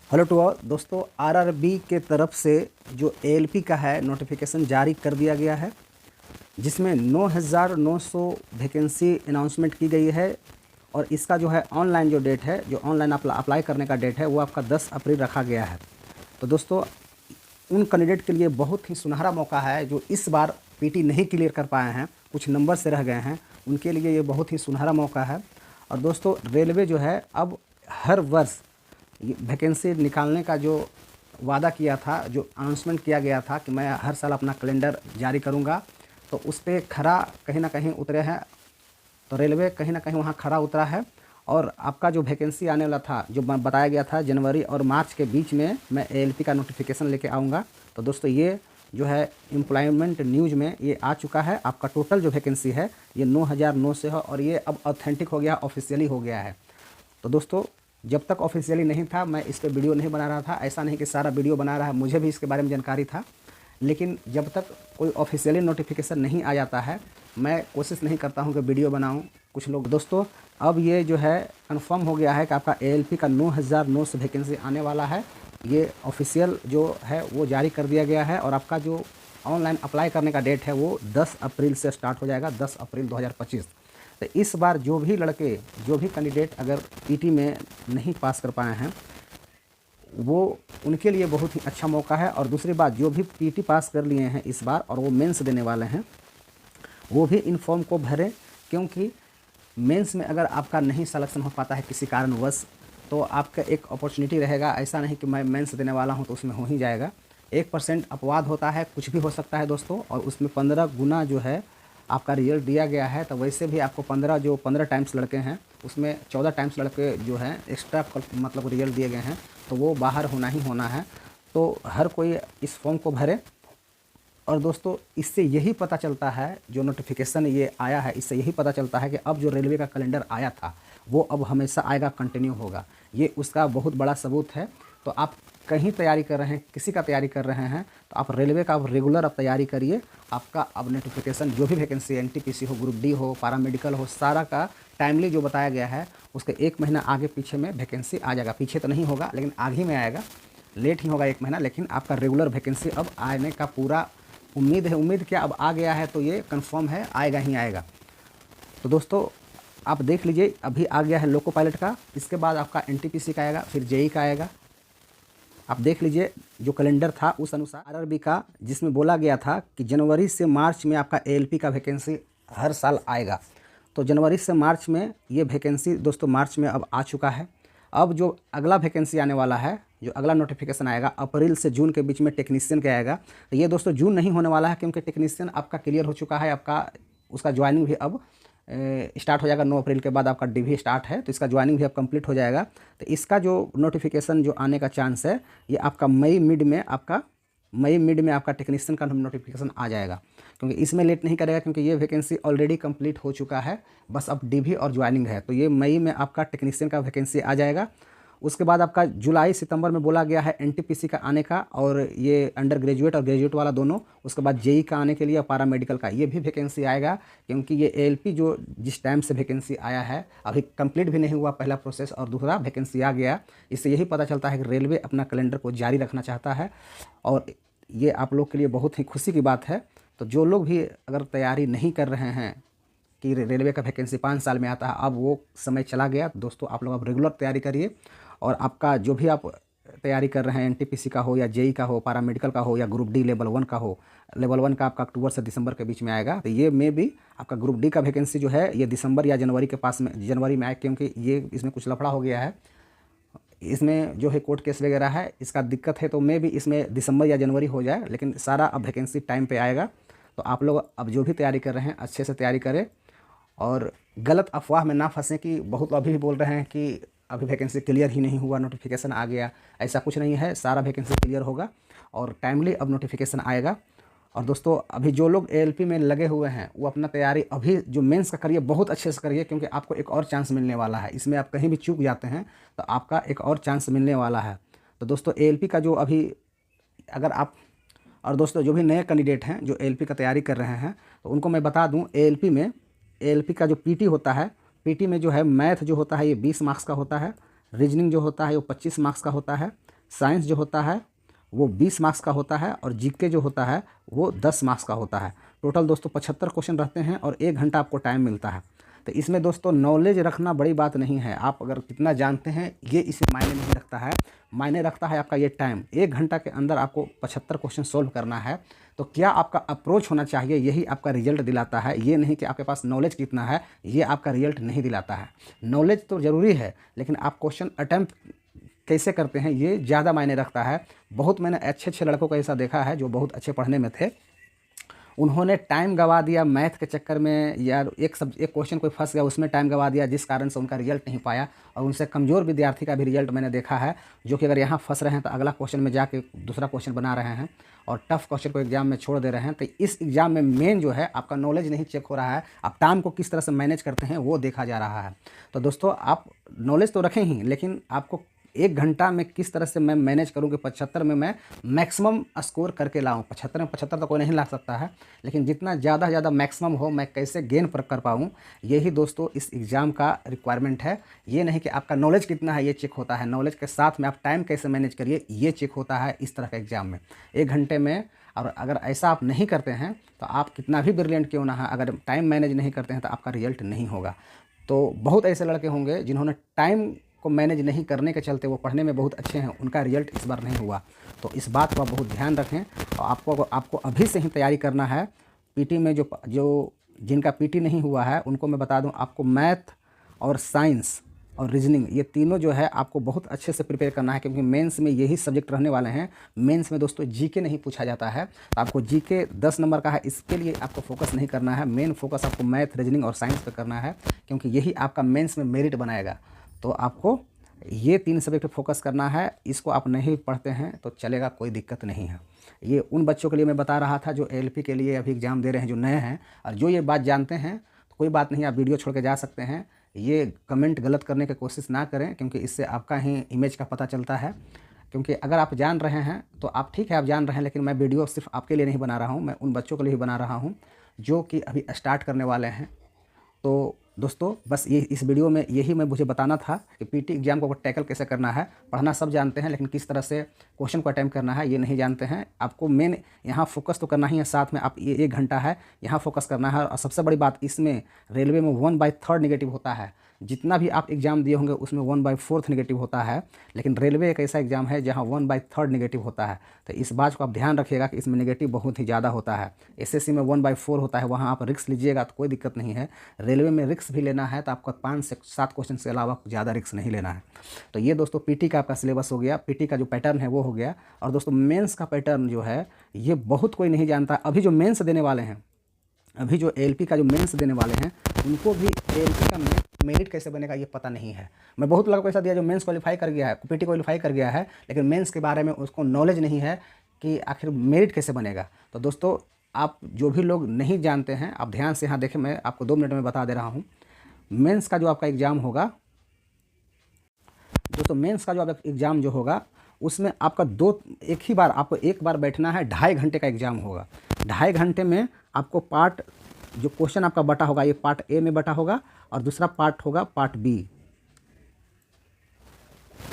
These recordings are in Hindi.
हेलो टू ऑल दोस्तों, आरआरबी के तरफ से जो एएलपी का है नोटिफिकेशन जारी कर दिया गया है, जिसमें 9,900 वैकेंसी अनाउंसमेंट की गई है। और इसका जो है ऑनलाइन जो डेट है, जो ऑनलाइन अप्लाई करने का डेट है, वो आपका 10 अप्रैल रखा गया है। तो दोस्तों, उन कैंडिडेट के लिए बहुत ही सुनहरा मौका है जो इस बार पीटी नहीं क्लियर कर पाए हैं, कुछ नंबर से रह गए हैं, उनके लिए ये बहुत ही सुनहरा मौका है। और दोस्तों, रेलवे जो है अब हर वर्ष वैकेंसी निकालने का जो वादा किया था, जो अनाउंसमेंट किया गया था कि मैं हर साल अपना कैलेंडर जारी करूंगा, तो उस पर खरा कहीं ना कहीं उतरे हैं। तो रेलवे कहीं ना कहीं वहाँ खरा उतरा है। और आपका जो वैकेंसी आने वाला था, जो बताया गया था जनवरी और मार्च के बीच में मैं एएलपी का नोटिफिकेशन लेके आऊँगा। तो दोस्तों, ये जो है एम्प्लॉयमेंट न्यूज़ में ये आ चुका है। आपका टोटल जो वैकेंसी है ये 9,009 से है और ये अब ऑथेंटिक हो गया, ऑफिशियली हो गया है। तो दोस्तों, जब तक ऑफिशियली नहीं था मैं इस पर वीडियो नहीं बना रहा था। ऐसा नहीं कि सारा वीडियो बना रहा है, मुझे भी इसके बारे में जानकारी था, लेकिन जब तक कोई ऑफिशियली नोटिफिकेशन नहीं आ जाता है मैं कोशिश नहीं करता हूं कि वीडियो बनाऊं। कुछ लोग दोस्तों, अब ये जो है कंफर्म हो गया है कि आपका एएलपी का 9,009 से वैकेंसी आने वाला है। ये ऑफिशियल जो है वो जारी कर दिया गया है। और आपका जो ऑनलाइन अप्लाई करने का डेट है वो 10 अप्रैल से स्टार्ट हो जाएगा, 10 अप्रैल 2025। तो इस बार जो भी लड़के, जो भी कैंडिडेट अगर पीटी में नहीं पास कर पाए हैं, वो उनके लिए बहुत ही अच्छा मौका है। और दूसरी बात, जो भी पीटी पास कर लिए हैं इस बार और वो मेंस देने वाले हैं, वो भी इन फॉर्म को भरें, क्योंकि मेंस में अगर आपका नहीं सिलेक्शन हो पाता है किसी कारणवश, तो आपका एक अपॉर्चुनिटी रहेगा। ऐसा नहीं कि मैं मेंस देने वाला हूं तो उसमें हो ही जाएगा। 1% अपवाद होता है, कुछ भी हो सकता है दोस्तों। और उसमें 15 गुना जो है आपका रिजल्ट दिया गया है। तो वैसे भी आपको 15 टाइम्स लड़के हैं, उसमें 14 टाइम्स लड़के जो हैं एक्स्ट्रा मतलब रिजल्ट दिए गए हैं, तो वो बाहर होना ही होना है। तो हर कोई इस फॉर्म को भरे। और दोस्तों, इससे यही पता चलता है, जो नोटिफिकेशन ये आया है, इससे यही पता चलता है कि अब जो रेलवे का कैलेंडर आया था वो अब हमेशा आएगा, कंटिन्यू होगा। ये उसका बहुत बड़ा सबूत है। तो आप कहीं तैयारी कर रहे हैं, किसी का तैयारी कर रहे हैं, तो आप रेलवे का अब रेगुलर अब तैयारी करिए। आपका अब नोटिफिकेशन जो भी वैकेंसी, एनटीपीसी हो, ग्रुप डी हो, पैरामेडिकल हो, सारा का टाइमली जो बताया गया है उसके 1 महीना आगे पीछे में वैकेंसी आ जाएगा। पीछे तो नहीं होगा, लेकिन आगे में आएगा, लेट ही होगा 1 महीना, लेकिन आपका रेगुलर वैकेंसी अब आने का पूरा उम्मीद है। उम्मीद क्या, अब आ गया है तो ये कंफर्म है, आएगा ही आएगा। तो दोस्तों, आप देख लीजिए, अभी आ गया है लोको पायलट का, इसके बाद आपका एनटीपीसी का आएगा, फिर जेई का आएगा। आप देख लीजिए जो कैलेंडर था उस अनुसार आरआरबी का, जिसमें बोला गया था कि जनवरी से मार्च में आपका एएलपी का वैकेंसी हर साल आएगा। तो जनवरी से मार्च में ये वैकेंसी दोस्तों मार्च में अब आ चुका है। अब जो अगला वैकेंसी आने वाला है, जो अगला नोटिफिकेशन आएगा अप्रैल से जून के बीच में टेक्नीशियन का आएगा। तो ये दोस्तों जून नहीं होने वाला है, क्योंकि टेक्नीशियन आपका क्लियर हो चुका है। आपका उसका ज्वाइनिंग भी अब स्टार्ट हो जाएगा। 9 अप्रैल के बाद आपका डीवी स्टार्ट है, तो इसका ज्वाइनिंग भी अब कंप्लीट हो जाएगा। तो इसका जो नोटिफिकेशन जो आने का चांस है, ये आपका मई मिड में आपका टेक्नीशियन का नोटिफिकेशन आ जाएगा। क्योंकि इसमें लेट नहीं करेगा, क्योंकि ये वैकेंसी ऑलरेडी कंप्लीट हो चुका है, बस अब डीवी और ज्वाइनिंग है। तो ये मई में आपका टेक्नीशियन का वैकेंसी आ जाएगा। उसके बाद आपका जुलाई सितंबर में बोला गया है एनटीपीसी का आने का, और ये अंडर ग्रेजुएट और ग्रेजुएट वाला दोनों। उसके बाद जेई का आने के लिए, पैरामेडिकल का ये भी वैकेंसी आएगा, क्योंकि ये एएलपी जो जिस टाइम से वैकेंसी आया है अभी कंप्लीट भी नहीं हुआ पहला प्रोसेस, और दूसरा वैकेंसी आ गया। इससे यही पता चलता है कि रेलवे अपना कैलेंडर को जारी रखना चाहता है, और ये आप लोग के लिए बहुत ही खुशी की बात है। तो जो लोग भी अगर तैयारी नहीं कर रहे हैं कि रेलवे का वैकेंसी 5 साल में आता है, अब वो समय चला गया दोस्तों। आप लोग अब रेगुलर तैयारी करिए। और आपका जो भी आप तैयारी कर रहे हैं, एनटीपीसी का हो या जेई का हो, पैरामेडिकल का हो या ग्रुप डी लेवल 1 का हो, लेवल 1 का आपका अक्टूबर से दिसंबर के बीच में आएगा। तो ये में भी आपका ग्रुप डी का वैकेंसी जो है ये दिसंबर या जनवरी के पास में, जनवरी में आए, क्योंकि ये इसमें कुछ लफड़ा हो गया है। इसमें जो है कोर्ट केस वगैरह है, इसका दिक्कत है। तो मैं भी इसमें दिसंबर या जनवरी हो जाए, लेकिन सारा अब वैकेंसी टाइम पे आएगा। तो आप लोग अब जो भी तैयारी कर रहे हैं अच्छे से तैयारी करें, और गलत अफवाह में ना फंसें कि बहुत अभी भी बोल रहे हैं कि अभी वैकेंसी क्लियर ही नहीं हुआ, नोटिफिकेशन आ गया। ऐसा कुछ नहीं है, सारा वैकेंसी क्लियर होगा और टाइमली अब नोटिफिकेशन आएगा। और दोस्तों, अभी जो लोग एएलपी में लगे हुए हैं वो अपना तैयारी अभी जो मेंस का करिए, बहुत अच्छे से करिए, क्योंकि आपको एक और चांस मिलने वाला है। इसमें आप कहीं भी चूक जाते हैं तो आपका एक और चांस मिलने वाला है। तो दोस्तों, एएलपी का जो अभी अगर आप, और दोस्तों जो भी नए कैंडिडेट हैं जो एएलपी का तैयारी कर रहे हैं, तो उनको मैं बता दूं, एएलपी का जो पीटी होता है, पीटी में जो है मैथ जो होता है ये 20 मार्क्स का होता है, रीजनिंग जो होता है वो 25 मार्क्स का होता है, साइंस जो होता है वो 20 मार्क्स का होता है और जीके जो होता है वो 10 मार्क्स का होता है। टोटल दोस्तों 75 क्वेश्चन रहते हैं और 1 घंटा आपको टाइम मिलता है। तो इसमें दोस्तों नॉलेज रखना बड़ी बात नहीं है, आप अगर कितना जानते हैं ये इसमें मायने नहीं रखता है, मायने रखता है आपका ये टाइम। 1 घंटा के अंदर आपको 75 क्वेश्चन सोल्व करना है, तो क्या आपका अप्रोच होना चाहिए यही आपका रिजल्ट दिलाता है, ये नहीं कि आपके पास नॉलेज कितना है ये आपका रिजल्ट नहीं दिलाता है। नॉलेज तो ज़रूरी है लेकिन आप क्वेश्चन अटैम्प्ट कैसे करते हैं ये ज़्यादा मायने रखता है। बहुत मैंने अच्छे लड़कों को ऐसा देखा है जो बहुत अच्छे पढ़ने में थे, उन्होंने टाइम गवा दिया मैथ के चक्कर में, या एक क्वेश्चन कोई फंस गया उसमें टाइम गवा दिया, जिस कारण से उनका रिजल्ट नहीं पाया। और उनसे कमज़ोर विद्यार्थी का भी रिजल्ट मैंने देखा है, जो कि अगर यहाँ फंस रहे हैं तो अगला क्वेश्चन में जाके दूसरा क्वेश्चन बना रहे हैं और टफ क्वेश्चन को एग्जाम में छोड़ दे रहे हैं। तो इस एग्ज़ाम में मेन जो है आपका नॉलेज नहीं चेक हो रहा है, आप टाइम को किस तरह से मैनेज करते हैं वो देखा जा रहा है। तो दोस्तों आप नॉलेज तो रखें ही, लेकिन आपको 1 घंटा में किस तरह से मैं मैनेज करूँ कि 75 में मैं मैक्सिमम स्कोर करके लाऊं। 75 में 75 तो कोई नहीं ला सकता है, लेकिन जितना ज़्यादा मैक्सिमम हो मैं कैसे गेन कर पाऊँ, यही दोस्तों इस एग्ज़ाम का रिक्वायरमेंट है। ये नहीं कि आपका नॉलेज कितना है ये चेक होता है, नॉलेज के साथ में आप टाइम कैसे मैनेज करिए ये चेक होता है इस तरह का एग्ज़ाम में 1 घंटे में। और अगर ऐसा आप नहीं करते हैं तो आप कितना भी ब्रिलियंट क्यों ना है, अगर टाइम मैनेज नहीं करते हैं तो आपका रिजल्ट नहीं होगा। तो बहुत ऐसे लड़के होंगे जिन्होंने टाइम को मैनेज नहीं करने के चलते वो पढ़ने में बहुत अच्छे हैं, उनका रिजल्ट इस बार नहीं हुआ। तो इस बात को आप बहुत ध्यान रखें। और आपको अभी से ही तैयारी करना है। पीटी में जो जिनका पीटी नहीं हुआ है उनको मैं बता दूं, आपको मैथ और साइंस और रीजनिंग ये तीनों जो है आपको बहुत अच्छे से प्रिपेयर करना है, क्योंकि मेंस में यही सब्जेक्ट रहने वाले हैं। मेंस में दोस्तों जीके नहीं पूछा जाता है, तो आपको जीके 10 नंबर का है, इसके लिए आपको फोकस नहीं करना है। मेन फोकस आपको मैथ, रीजनिंग और साइंस पर करना है, क्योंकि यही आपका मेंस में मेरिट बनाएगा। तो आपको ये 3 सब्जेक्ट पे फोकस करना है। इसको आप नहीं पढ़ते हैं तो चलेगा, कोई दिक्कत नहीं है। ये उन बच्चों के लिए मैं बता रहा था जो एलपी के लिए अभी एग्ज़ाम दे रहे हैं, जो नए हैं। और जो ये बात जानते हैं तो कोई बात नहीं, आप वीडियो छोड़ के जा सकते हैं। ये कमेंट गलत करने की कोशिश ना करें, क्योंकि इससे आपका ही इमेज का पता चलता है। क्योंकि अगर आप जान रहे हैं तो आप ठीक है, आप जान रहे हैं, लेकिन मैं वीडियो सिर्फ आपके लिए नहीं बना रहा हूँ, मैं उन बच्चों के लिए भी बना रहा हूँ जो कि अभी स्टार्ट करने वाले हैं। तो दोस्तों बस ये इस वीडियो में यही मुझे बताना था कि पीटी एग्जाम को टैकल कैसे करना है। पढ़ना सब जानते हैं, लेकिन किस तरह से क्वेश्चन को अटैम्प्ट करना है ये नहीं जानते हैं। आपको मेन यहाँ फोकस तो करना ही है, साथ में आप ये 1 घंटा है यहाँ फोकस करना है। और सबसे बड़ी बात, इसमें रेलवे में 1/3 नेगेटिव होता है। जितना भी आप एग्ज़ाम दिए होंगे उसमें 1/4 नेगेटिव होता है, लेकिन रेलवे एक ऐसा एग्ज़ाम है जहाँ 1/3 नेगेटिव होता है। तो इस बात को आप ध्यान रखिएगा कि इसमें नेगेटिव बहुत ही ज़्यादा होता है। एसएससी में 1/4 होता है, वहाँ आप रिस्क लीजिएगा तो कोई दिक्कत नहीं है। रेलवे में रिस्क भी लेना है तो आपको 5 से 7 क्वेश्चन के अलावा ज़्यादा रिस्क नहीं लेना है। तो ये दोस्तों पीटी का आपका सिलेबस हो गया, पीटी का जो पैटर्न है वो हो गया। और दोस्तों मेंस का पैटर्न जो है ये बहुत कोई नहीं जानता। अभी जो मेंस देने वाले हैं, अभी जो एलपी का जो मेंस देने वाले हैं, उनको भी एलपी का मेरिट कैसे बनेगा ये पता नहीं है। मैं बहुत लोगों को ऐसा दिया जो मेंस क्वालिफाई कर गया है, पीटी क्वालिफाई कर गया है, लेकिन मेंस के बारे में उसको नॉलेज नहीं है कि आखिर मेरिट कैसे बनेगा। तो दोस्तों आप जो भी लोग नहीं जानते हैं, आप ध्यान से यहाँ देखें, मैं आपको 2 मिनट में बता दे रहा हूँ। मेंस का जो आपका एग्ज़ाम होगा दोस्तों, मेंस का जो आपका एग्ज़ाम जो होगा उसमें आपका आपको एक बार बैठना है। 2.5 घंटे का एग्ज़ाम होगा। 2.5 घंटे में आपको पार्ट जो क्वेश्चन आपका बटा होगा, ये पार्ट ए में बटा होगा और दूसरा पार्ट होगा पार्ट बी,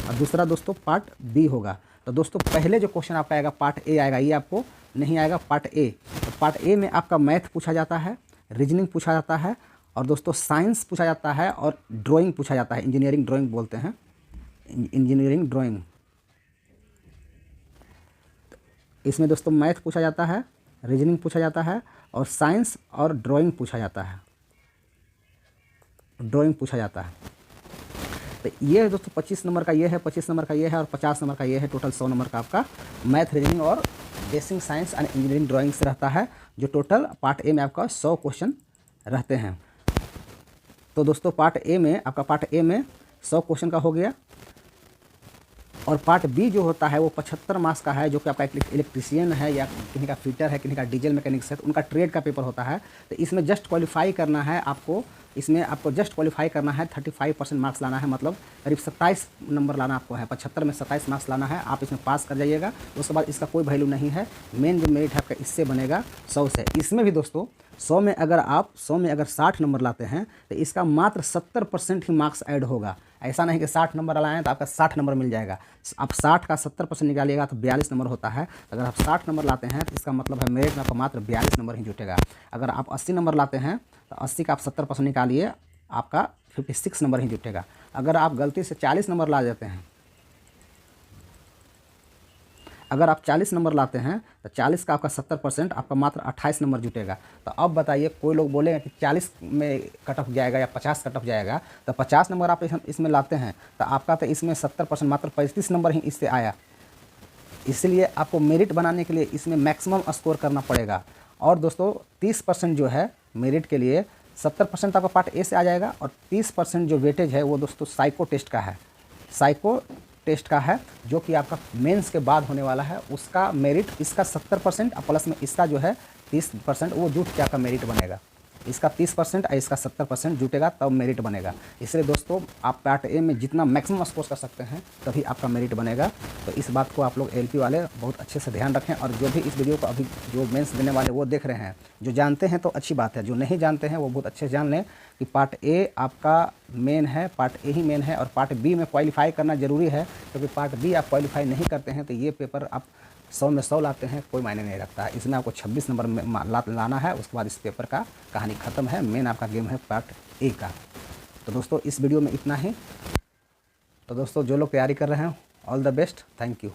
और दूसरा दोस्तों पार्ट बी होगा। तो दोस्तों पहले जो क्वेश्चन आपका आएगा पार्ट ए आएगा, ये आपको नहीं आएगा पार्ट ए। तो पार्ट ए में आपका मैथ पूछा जाता है, रीजनिंग पूछा जाता है, और दोस्तों साइंस पूछा जाता है, और ड्राइंग पूछा जाता है। इंजीनियरिंग ड्राइंग बोलते हैं, इंजीनियरिंग ड्राइंग। इसमें दोस्तों मैथ पूछा जाता है, रीजनिंग पूछा जाता है, और साइंस और ड्राइंग पूछा जाता है, ड्राइंग पूछा जाता है। तो ये है दोस्तों 25 नंबर का ये है, 25 नंबर का ये है, और 50 नंबर का ये है। टोटल 100 नंबर का आपका मैथ, रीजनिंग और basic science and engineering drawing से रहता है, जो टोटल पार्ट ए में आपका 100 क्वेश्चन रहते हैं। तो दोस्तों पार्ट ए में 100 क्वेश्चन का हो गया। और पार्ट बी जो होता है वो 75 मार्क्स का है, जो कि आपका इलेक्ट्रीशियन है या किसी का फिटर है, किसी का डीजल मैकेनिक्स है, तो उनका ट्रेड का पेपर होता है। तो इसमें जस्ट क्वालिफाई करना है आपको, इसमें आपको जस्ट क्वालिफाई करना है। 35% मार्क्स लाना है, मतलब करीब 27 नंबर लाना आपको है। 75 में 27 मार्क्स लाना है, आप इसमें पास कर जाइएगा। उसके बाद इसका कोई वैल्यू नहीं है। मेन जो मेरिट है आपका इससे बनेगा 100 से। इसमें भी दोस्तों 100 में अगर 60 नंबर लाते हैं तो इसका मात्र 70% ही मार्क्स ऐड होगा। ऐसा नहीं कि 60 नंबर लाएँ तो आपका 60 नंबर मिल जाएगा। आप 60 का 70% निकालिएगा तो 42 नंबर होता है। अगर आप 60 नंबर लाते हैं तो इसका मतलब है मेरिट में आपको मात्र 42 नंबर ही जुटेगा। अगर आप 80 नंबर लाते हैं तो 80 का आप 70% निकालिए, आपका 56 नंबर ही जुटेगा। अगर आप गलती से 40 नंबर ला देते हैं, अगर आप 40 नंबर लाते हैं तो 40 का आपका 70% आपका मात्र 28 नंबर जुटेगा। तो अब बताइए, कोई लोग बोलेंगे कि 40 में कट ऑफ जाएगा या 50 कट ऑफ जाएगा, तो 50 नंबर आप इसमें लाते हैं तो आपका तो इसमें 70% मात्र 35 नंबर ही इससे आया। इसलिए आपको मेरिट बनाने के लिए इसमें मैक्सिमम स्कोर करना पड़ेगा। और दोस्तों 30% जो है मेरिट के लिए, 70% आपका पार्ट ए से आ जाएगा और 30% जो वेटेज है वो दोस्तों साइको टेस्ट का है। साइको टेस्ट का है जो कि आपका मेंस के बाद होने वाला है। उसका मेरिट इसका 70% और प्लस में इसका जो है 30% वो जुट के आपका मेरिट बनेगा। इसका 30% और इसका 70% जुटेगा तब मेरिट बनेगा। इसलिए दोस्तों आप पार्ट ए में जितना मैक्सिमम स्कोर कर सकते हैं तभी आपका मेरिट बनेगा। तो इस बात को आप लोग एलपी वाले बहुत अच्छे से ध्यान रखें। और जो भी इस वीडियो को अभी जो मेंस देने वाले वो देख रहे हैं, जो जानते हैं तो अच्छी बात है, जो नहीं जानते हैं वो बहुत अच्छे से जान लें कि पार्ट ए आपका मेन है, पार्ट ए ही मेन है। और पार्ट बी में क्वालिफाई करना ज़रूरी है, क्योंकि पार्ट बी आप क्वालिफाई नहीं करते हैं तो ये पेपर आप 100 में 100 लाते हैं, कोई मायने नहीं रखता है। इसमें आपको 26 नंबर में लाना है, उसके बाद इस पेपर का कहानी ख़त्म है। मेन आपका गेम है पार्ट ए का। तो दोस्तों इस वीडियो में इतना ही। तो दोस्तों जो लोग तैयारी कर रहे हैं, all the best, thank you.